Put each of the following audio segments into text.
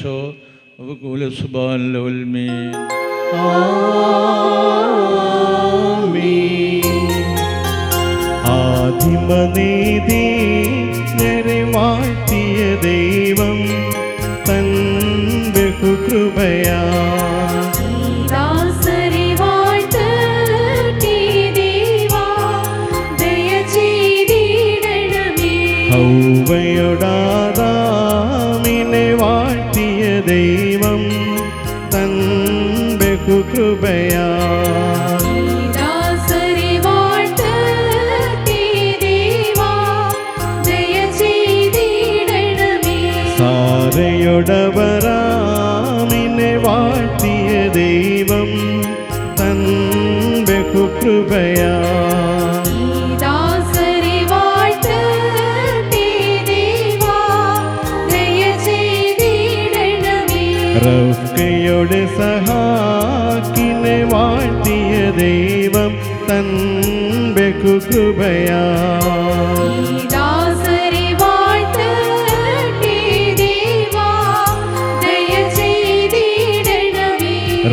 ഈശോ وبقول سبحان الله والمين ആദിമനീതി വാഴ്ത്തിയ ദൈവം തൻ ബഹുകൃപയാ ഹൗവയോടാദാമിനെ വാഴ്ത്തിയ ദൈവം തൻ ബഹുകൃപയാ സാരയോടവരാമിനെ വാഴ്ത്തിയ ദൈവം തൻ ബഹുകൃപയാ റഫ്കയുടെ സഹാക്കിനെ വാഴ്ത്തിയ ദൈവം തൻ ബഹുകൃപയാ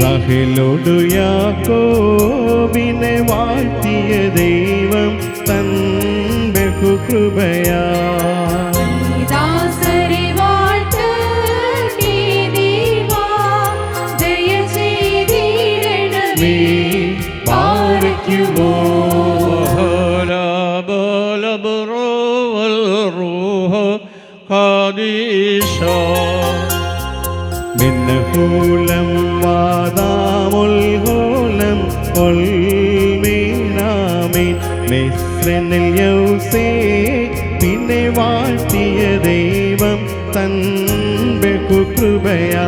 റാഹേലോടു യാക്കോബിനെ വാഴ്ത്തിയ ദൈവം തൻ ബഹുകൃപയാ മിന്നഹൂലം വാദാമുൽഹൂലം ഒൽമീനാമീൻ മിസ്രനിൽ യൗസേ പിന്നെ വാഴ്ത്തിയ ദൈവം തൻ ബഹുകൃപയാ